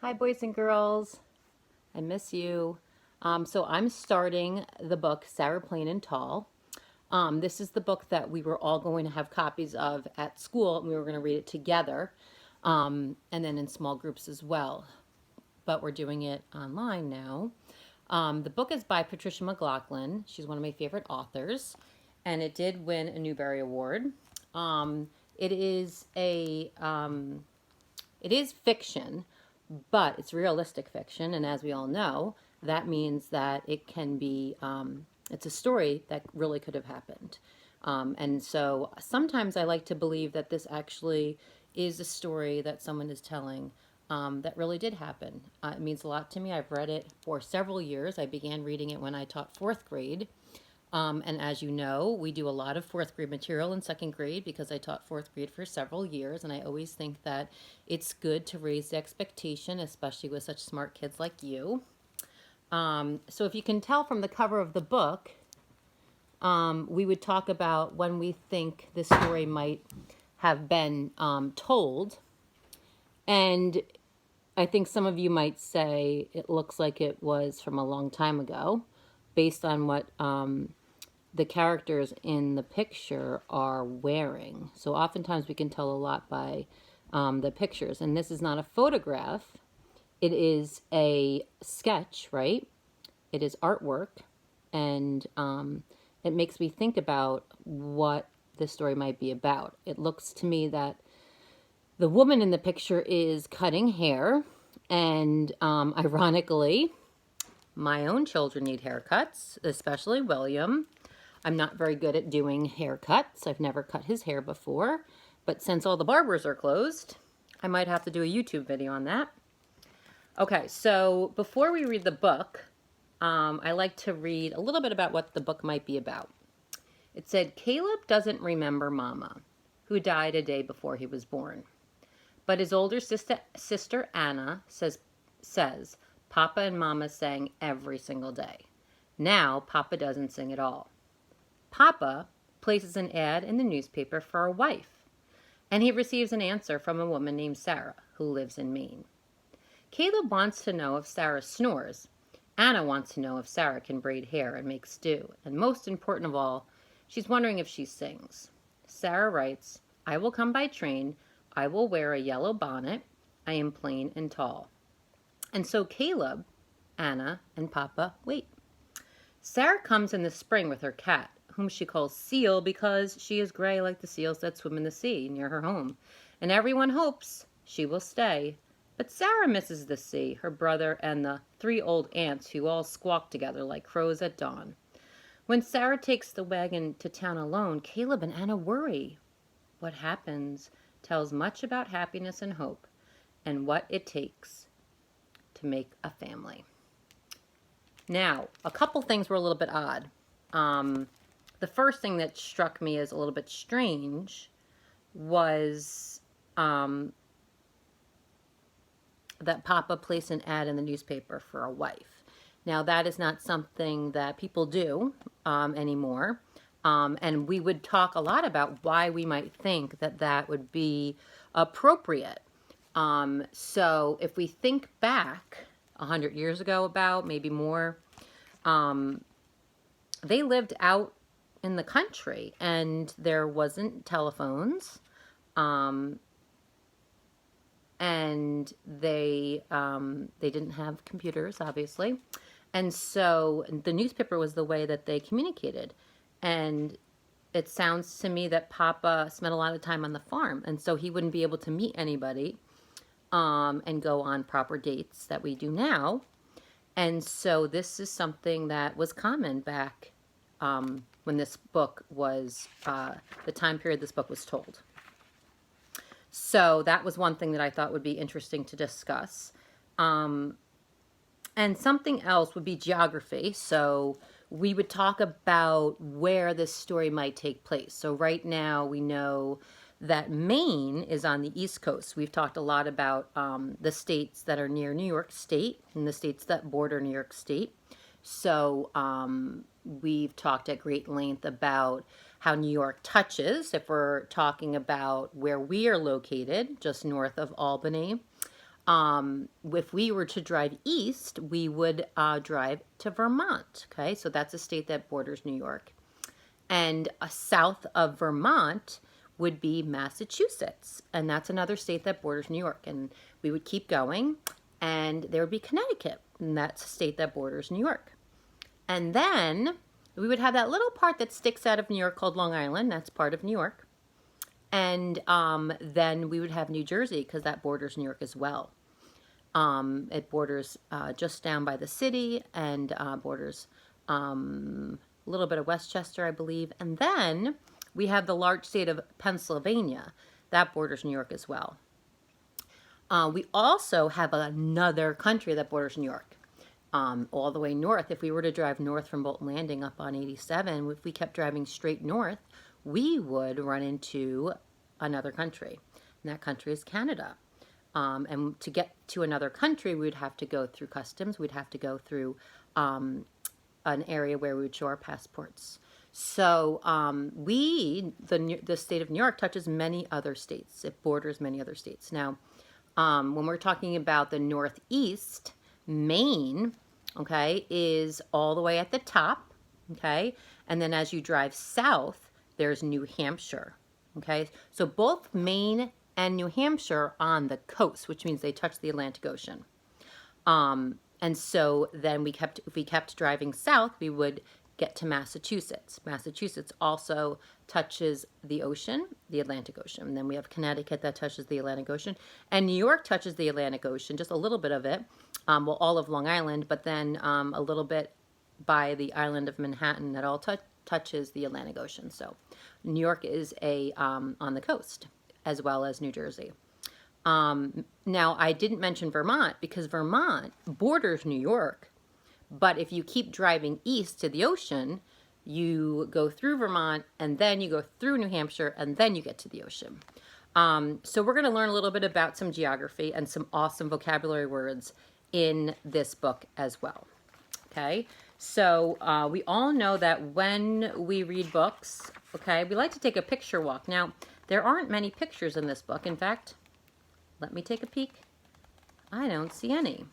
Hi, boys and girls. I miss you. So I'm starting the book Sarah Plain and Tall. This is the book that we were all going to have copies of at school, and we were going to read it together, and then in small groups as well. But we're doing it online now. The book is by Patricia McLaughlin. She's one of my favorite authors, and it did win a Newbery Award. Um, it is a it is fiction, but it's realistic fiction, and as we all know, that means that it can be it's a story that really could have happened. And so sometimes I like to believe that this actually is a story that someone is telling that really did happen. It means a lot to me. I've read it for several years. I began reading it when I taught fourth grade. And as you know, we do a lot of fourth grade material in second grade because I taught fourth grade for several years. And I always think that it's good to raise the expectation, especially with such smart kids like you. So if you can tell from the cover of the book, we would talk about when we think the story might have been told. And I think some of you might say it looks like it was from a long time ago, based on what the characters in the picture are wearing. So oftentimes we can tell a lot by the pictures. And this is not a photograph, it is a sketch, right? It is artwork. And it makes me think about what this story might be about. It looks to me that the woman in the picture is cutting hair. And ironically, my own children need haircuts, especially William. I'm not very good at doing haircuts. I've never cut his hair before. But since all the barbers are closed, I might have to do a YouTube video on that. Okay, so before we read the book, I like to read a little bit about what the book might be about. It said, Caleb doesn't remember Mama, who died a day before he was born. But his older sister Anna says Papa and Mama sang every single day. Now Papa doesn't sing at all. Papa places an ad in the newspaper for a wife, and he receives an answer from a woman named Sarah, who lives in Maine. Caleb wants to know if Sarah snores. Anna wants to know if Sarah can braid hair and make stew. And most important of all, she's wondering if she sings. Sarah writes, I will come by train. I will wear a yellow bonnet. I am plain and tall. And so Caleb, Anna, and Papa wait. Sarah comes in the spring with her cat, whom she calls Seal because she is gray like the seals that swim in the sea near her home, and everyone hopes she will stay. But Sarah misses the sea, her brother, and the 3 old aunts who all squawk together like crows at dawn. When Sarah takes the wagon to town alone, Caleb and Anna worry. What happens tells much about happiness and hope and what it takes to make a family. Now, a couple things were a little bit odd. The first thing that struck me as a little bit strange was that Papa placed an ad in the newspaper for a wife. Now, that is not something that people do anymore. And we would talk a lot about why we might think that that would be appropriate. So if we think back 100 years ago, about maybe more, they lived out in the country and there wasn't telephones. And they didn't have computers, obviously. And so the newspaper was the way that they communicated. And it sounds to me that Papa spent a lot of time on the farm, and so he wouldn't be able to meet anybody and go on proper dates that we do now. And so this is something that was common back when this book was, the time period this book was told. So that was one thing that I thought would be interesting to discuss. And something else would be geography. So we would talk about where this story might take place. So right now we know that Maine is on the East Coast. We've talked a lot about the states that are near New York State and the states that border New York State. So we've talked at great length about how New York touches, if we're talking about where we are located, just north of Albany. If we were to drive east, we would drive to Vermont. Okay, so that's a state that borders New York. And south of Vermont would be Massachusetts, and that's another state that borders New York. And we would keep going, and there would be Connecticut, and that's a state that borders New York. And then we would have that little part that sticks out of New York called Long Island. That's part of New York. And then we would have New Jersey, because that borders New York as well. It borders just down by the city, and borders a little bit of Westchester, I believe. And then we have the large state of Pennsylvania. That borders New York as well. We also have another country that borders New York. All the way north. If we were to drive north from Bolton Landing up on 87, if we kept driving straight north, we would run into another country. And that country is Canada. And to get to another country, we would have to go through customs. We'd have to go through an area where we would show our passports. So the state of New York touches many other states. It borders many other states. Now, when we're talking about the Northeast, Maine, okay, is all the way at the top, okay? And then as you drive south, there's New Hampshire, okay? So both Maine and New Hampshire on the coast, which means they touch the Atlantic Ocean. And so then if we kept driving south, we would get to Massachusetts. Massachusetts also touches the ocean, the Atlantic Ocean. And then we have Connecticut that touches the Atlantic Ocean. And New York touches the Atlantic Ocean, just a little bit of it. Well, all of Long Island, but then a little bit by the island of Manhattan that all touches the Atlantic Ocean. So New York is on the coast, as well as New Jersey. Now, I didn't mention Vermont because Vermont borders New York. But if you keep driving east to the ocean, you go through Vermont, and then you go through New Hampshire, and then you get to the ocean. So we're going to learn a little bit about some geography and some awesome vocabulary words in this book as well. Okay, so we all know that when we read books, okay, we like to take a picture walk. Now, there aren't many pictures in this book. In fact, let me take a peek. I don't see any.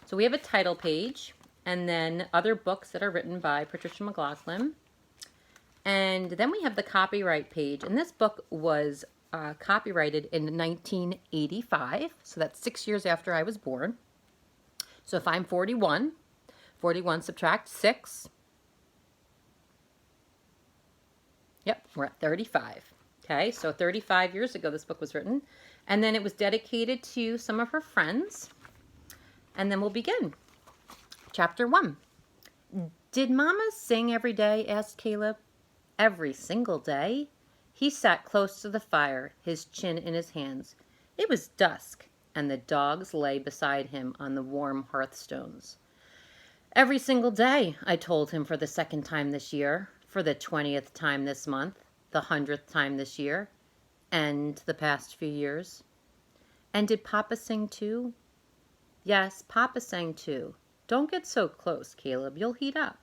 So we have a title page, and then other books that are written by Patricia McLaughlin. And then we have the copyright page. And this book was copyrighted in 1985. So that's 6 years after I was born. So if I'm 41 subtract 6. Yep, we're at 35. Okay, so 35 years ago this book was written. And then it was dedicated to some of her friends. And then we'll begin. Chapter 1. Did Mama sing every day? Asked Caleb. Every single day. He sat close to the fire, his chin in his hands. It was dusk, and the dogs lay beside him on the warm hearthstones. Every single day, I told him for the second time this year, for the 20th time this month, the 100th time this year, and the past few years. And did Papa sing too? Yes, Papa sang too. Don't get so close, Caleb. You'll heat up.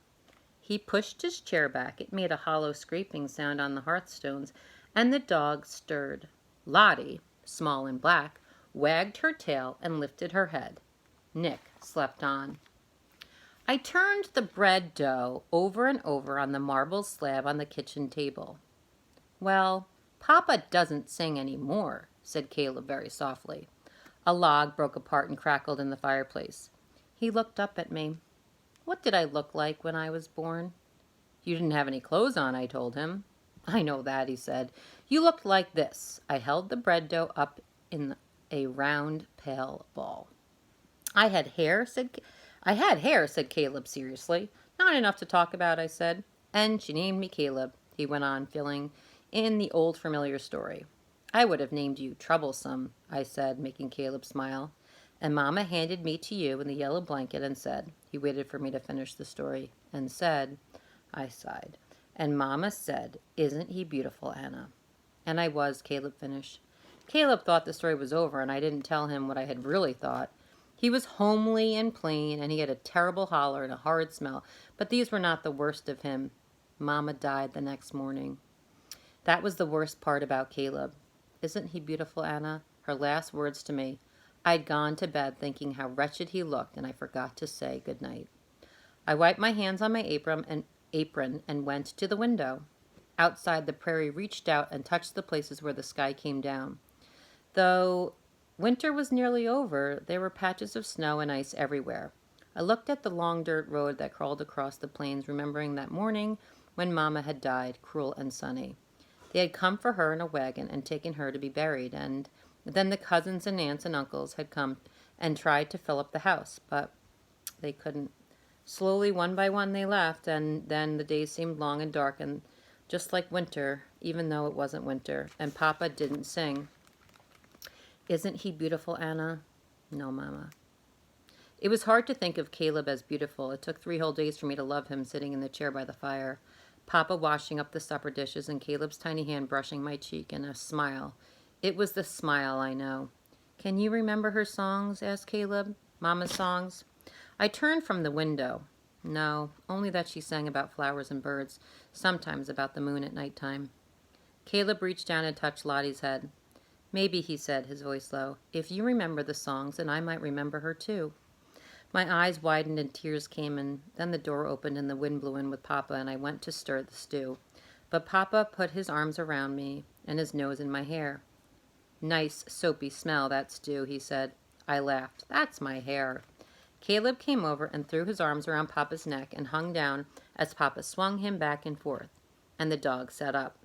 He pushed his chair back. It made a hollow scraping sound on the hearthstones, and the dog stirred. Lottie, small and black, wagged her tail and lifted her head. Nick slept on. I turned the bread dough over and over on the marble slab on the kitchen table. Well, Papa doesn't sing any more, said Caleb very softly. A log broke apart and crackled in the fireplace. He looked up at me. What did I look like when I was born? You didn't have any clothes on, I told him. I know that, he said. You looked like this. I held the bread dough up in a round, pale ball. I had hair, said Caleb seriously. Not enough to talk about, I said. And she named me Caleb, he went on, filling in the old familiar story. I would have named you Troublesome, I said, making Caleb smile. And Mama handed me to you in the yellow blanket and said, he waited for me to finish the story, and said, I sighed, and Mama said, isn't he beautiful, Anna? And I was, Caleb finished. Caleb thought the story was over, and I didn't tell him what I had really thought. He was homely and plain, and he had a terrible holler and a horrid smell, but these were not the worst of him. Mama died the next morning. That was the worst part about Caleb. Isn't he beautiful, Anna? Her last words to me. I'd gone to bed thinking how wretched he looked, and I forgot to say good night. I wiped my hands on my apron and went to the window. Outside, the prairie reached out and touched the places where the sky came down. Though winter was nearly over, there were patches of snow and ice everywhere. I looked at the long dirt road that crawled across the plains, remembering that morning when Mamma had died, cruel and sunny. They had come for her in a wagon and taken her to be buried, and then the cousins and aunts and uncles had come and tried to fill up the house, but they couldn't. Slowly, one by one, they left, and then the days seemed long and dark, and just like winter, even though it wasn't winter, and Papa didn't sing. Isn't he beautiful, Anna? No, Mama. It was hard to think of Caleb as beautiful. It took 3 whole days for me to love him sitting in the chair by the fire, Papa washing up the supper dishes, and Caleb's tiny hand brushing my cheek, and a smile. It was the smile, I know. Can you remember her songs? Asked Caleb. Mama's songs? I turned from the window. No, only that she sang about flowers and birds, sometimes about the moon at night time. Caleb reached down and touched Lottie's head. Maybe, he said, his voice low, if you remember the songs, then I might remember her too. My eyes widened and tears came, and then the door opened and the wind blew in with Papa, and I went to stir the stew. But Papa put his arms around me and his nose in my hair. Nice, soapy smell, that stew, he said. I laughed. That's my hair. Caleb came over and threw his arms around Papa's neck and hung down as Papa swung him back and forth, and the dog sat up.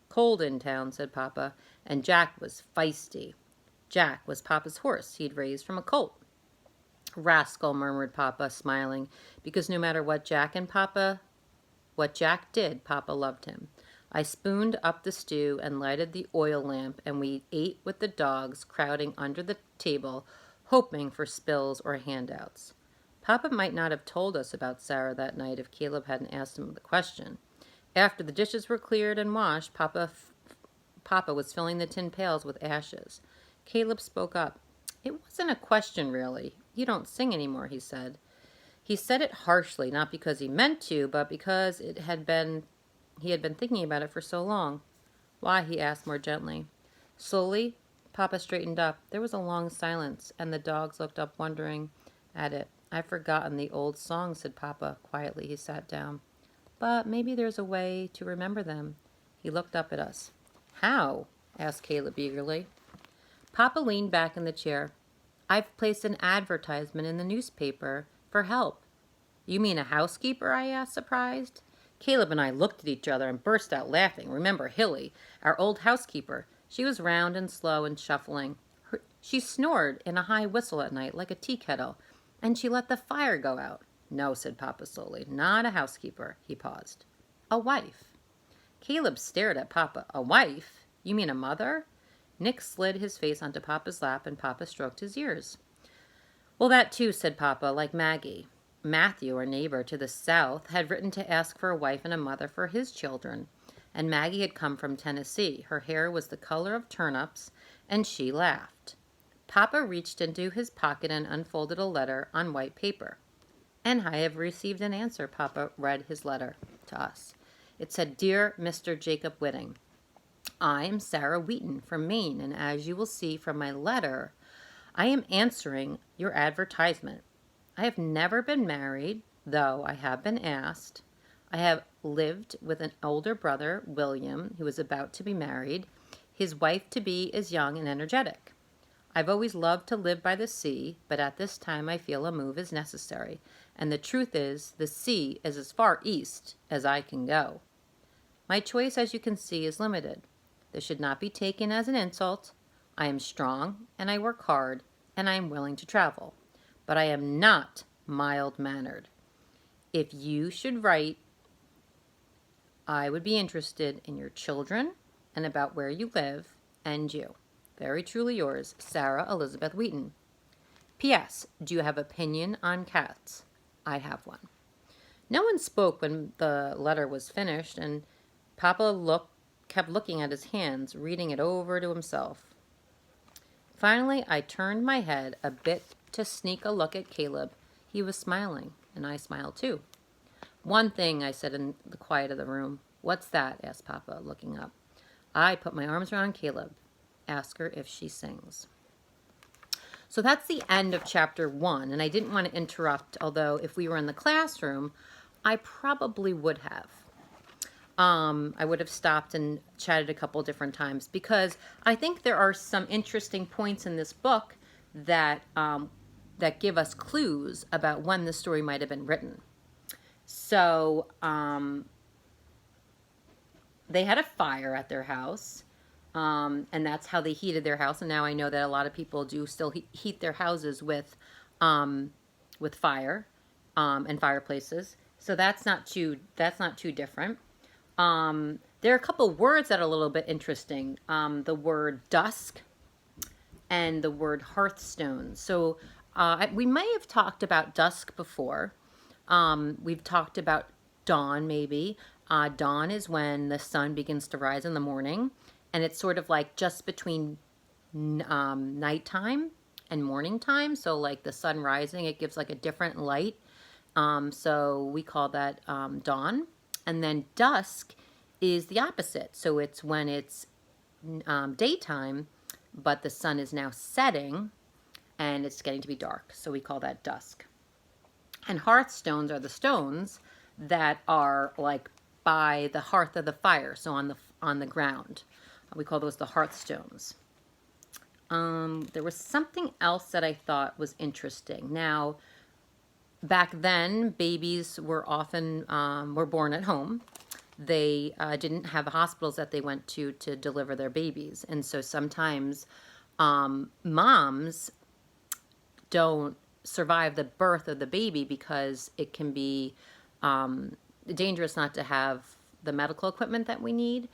Cold in town, said Papa, and Jack was feisty. Jack was Papa's horse he'd raised from a colt. Rascal, murmured Papa, smiling, because no matter what Jack did, Papa loved him. I spooned up the stew and lighted the oil lamp, and we ate with the dogs crowding under the table, hoping for spills or handouts. Papa might not have told us about Sarah that night if Caleb hadn't asked him the question. After the dishes were cleared and washed, Papa was filling the tin pails with ashes. Caleb spoke up. It wasn't a question, really. You don't sing anymore, he said. He said it harshly, not because he meant to, but because he had been thinking about it for so long. Why? He asked more gently. Slowly, Papa straightened up. There was a long silence, and the dogs looked up, wondering at it. I've forgotten the old songs, said Papa. Quietly, he sat down. But maybe there's a way to remember them. He looked up at us. How? Asked Caleb eagerly. Papa leaned back in the chair. I've placed an advertisement in the newspaper for help. You mean a housekeeper? I asked, surprised. Caleb and I looked at each other and burst out laughing. Remember Hilly, our old housekeeper. She was round and slow and shuffling. She snored in a high whistle at night like a tea kettle, and she let the fire go out. No, said Papa slowly, not a housekeeper. He paused. A wife. Caleb stared at Papa. A wife? You mean a mother? Nick slid his face onto Papa's lap, and Papa stroked his ears. Well, that too, said Papa, like Maggie. Matthew, our neighbor to the south, had written to ask for a wife and a mother for his children, and Maggie had come from Tennessee. Her hair was the color of turnips, and she laughed. Papa reached into his pocket and unfolded a letter on white paper. And I have received an answer, Papa read his letter to us. It said, Dear Mr. Jacob Whitting, I am Sarah Wheaton from Maine, and as you will see from my letter, I am answering your advertisement. I have never been married, though I have been asked. I have lived with an older brother, William, who is about to be married. His wife-to-be is young and energetic. I've always loved to live by the sea, but at this time I feel a move is necessary. And the truth is, the sea is as far east as I can go. My choice, as you can see, is limited. This should not be taken as an insult. I am strong, and I work hard, and I am willing to travel. But I am not mild-mannered. If you should write, I would be interested in your children and about where you live and you. Very truly yours, Sarah Elizabeth Wheaton. P.S. Do you have opinion on cats? I have one. No one spoke when the letter was finished, and Papa kept looking at his hands, reading it over to himself. Finally, I turned my head a bit to sneak a look at Caleb. He was smiling, and I smiled too. One thing, I said in the quiet of the room. What's that? Asked Papa, looking up. I put my arms around Caleb. Ask her if she sings. So that's the end of chapter 1. And I didn't want to interrupt, although if we were in the classroom, I probably would have. I would have stopped and chatted a couple different times because I think there are some interesting points in this book that that give us clues about when the story might have been written. So they had a fire at their house, and that's how they heated their house. And now I know that a lot of people do still heat their houses with fire and fireplaces. So that's not too different. There are a couple words that are a little bit interesting. The word dusk and the word hearthstone. So we may have talked about dusk before. We've talked about dawn maybe. Dawn is when the sun begins to rise in the morning, and it's sort of like just between nighttime and morning time. So like the sun rising, it gives like a different light. So we call that dawn. And then dusk is the opposite. So it's when it's daytime, but the sun is now setting and it's getting to be dark. So we call that dusk. And hearthstones are the stones that are like by the hearth of the fire, so on the ground. We call those the hearthstones. There was something else that I thought was interesting. Now, back then, babies were often were born at home. They didn't have hospitals that they went to deliver their babies, and so sometimes moms don't survive the birth of the baby because it can be dangerous not to have the medical equipment that we need.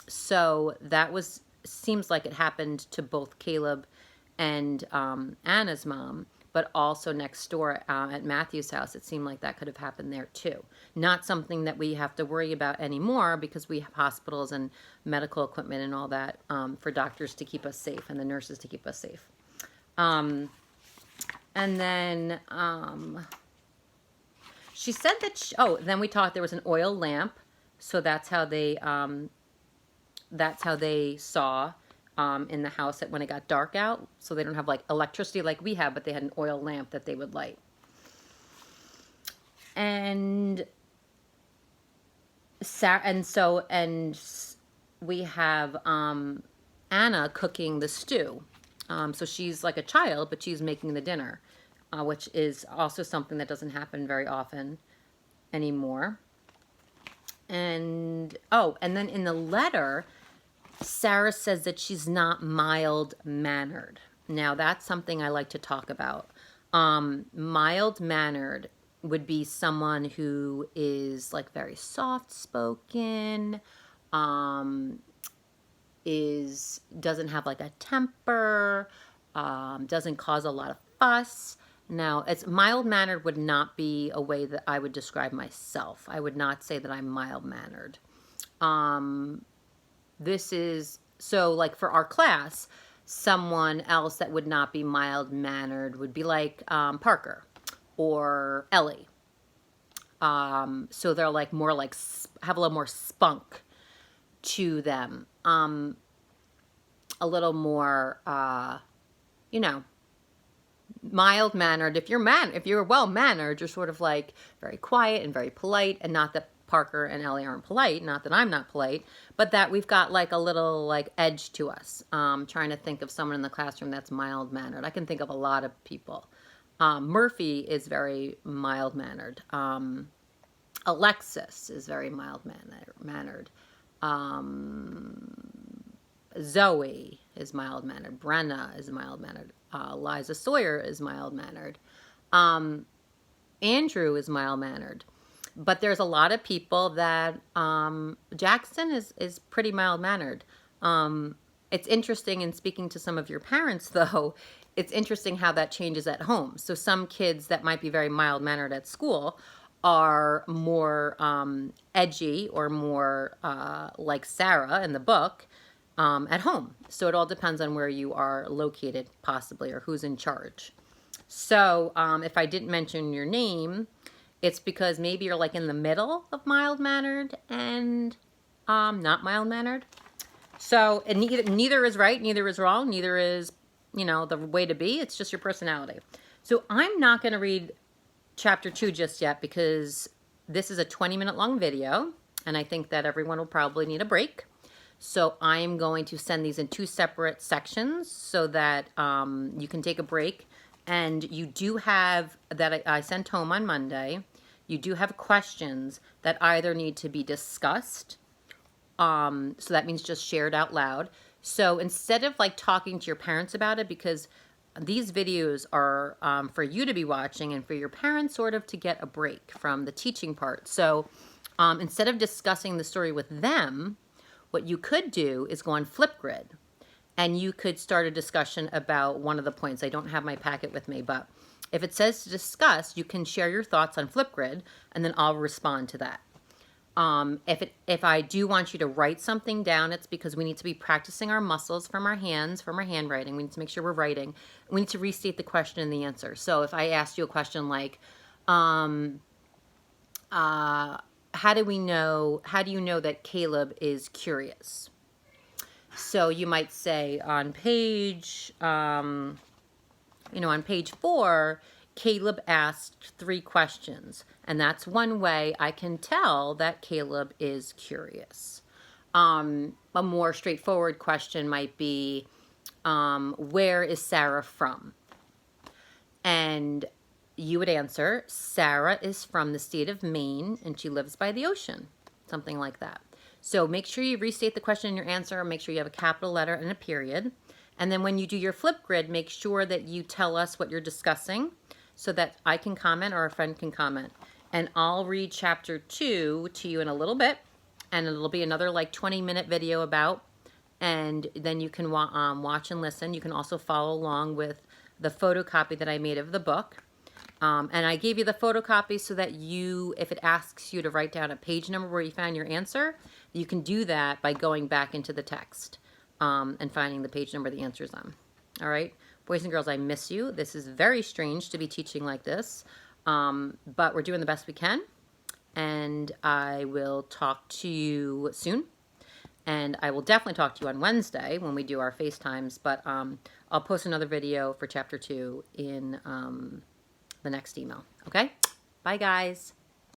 So that seems like it happened to both Caleb and Anna's mom, but also next door at Matthew's house, it seemed like that could have happened there too. Not something that we have to worry about anymore because we have hospitals and medical equipment and all that for doctors to keep us safe and the nurses to keep us safe. And then she said that, then we talked, there was an oil lamp. So that's how they saw in the house when it got dark out. So they don't have like electricity like we have, but they had an oil lamp that they would light. And we have Anna cooking the stew. So she's like a child, but she's making the dinner, which is also something that doesn't happen very often anymore. And then in the letter, Sarah says that she's not mild-mannered. Now, that's something I like to talk about. Mild-mannered would be someone who is like very soft-spoken, doesn't have like a temper, doesn't cause a lot of fuss. Now, it's mild-mannered would not be a way that I would describe myself. I would not say that I'm mild-mannered. This is, so like for our class, someone else that would not be mild-mannered would be like Parker or Ellie. So they're like more like, have a little more spunk to them. A little more, mild-mannered. If you're well-mannered, you're sort of like very quiet and very polite, and not that Parker and Ellie aren't polite, not that I'm not polite, but that we've got like a little like edge to us. Trying to think of someone in the classroom that's mild-mannered. I can think of a lot of people. Murphy is very mild-mannered. Alexis is very mild-mannered. Zoe is mild-mannered. Brenna is mild-mannered. Liza Sawyer is mild-mannered. Andrew is mild-mannered. But there's a lot of people that Jackson is pretty mild-mannered. It's interesting in speaking to some of your parents, though. It's interesting how that changes at home. So some kids that might be very mild-mannered at school are more edgy or more like Sarah in the book at home. So it all depends on where you are located, possibly, or who's in charge. So if I didn't mention your name, it's because maybe you're like in the middle of mild-mannered and not mild-mannered. So and neither is right, neither is wrong, neither is the way to be. It's just your personality. So I'm not going to read chapter 2 just yet because this is a 20-minute long video, and I think that everyone will probably need a break. So I'm going to send these in 2 separate sections so that you can take a break. And you do have, that I sent home on Monday, you do have questions that either need to be discussed, so that means just shared out loud. So instead of like talking to your parents about it, because these videos are for you to be watching and for your parents sort of to get a break from the teaching part. So instead of discussing the story with them, what you could do is go on Flipgrid, and you could start a discussion about one of the points. I don't have my packet with me, but if it says to discuss, you can share your thoughts on Flipgrid, and then I'll respond to that. If I do want you to write something down, it's because we need to be practicing our muscles from our hands, from our handwriting. We need to make sure we're writing. We need to restate the question and the answer. So if I asked you a question like, how do you know that Caleb is curious? So you might say on page, on page 4, Caleb asked 3 questions, and that's one way I can tell that Caleb is curious. A more straightforward question might be, where is Sarah from? And you would answer, Sarah is from the state of Maine, and she lives by the ocean, something like that. So make sure you restate the question in your answer, make sure you have a capital letter and a period. And then when you do your Flipgrid, make sure that you tell us what you're discussing so that I can comment or a friend can comment. And I'll read chapter 2 to you in a little bit, and it'll be another like 20-minute video about, and then you can watch and listen. You can also follow along with the photocopy that I made of the book. And I gave you the photocopy so that if it asks you to write down a page number where you found your answer, you can do that by going back into the text and finding the page number the answer's on. All right? Boys and girls, I miss you. This is very strange to be teaching like this, but we're doing the best we can, and I will talk to you soon. And I will definitely talk to you on Wednesday when we do our FaceTimes, but I'll post another video for chapter 2 in the next email. Okay? Bye, guys.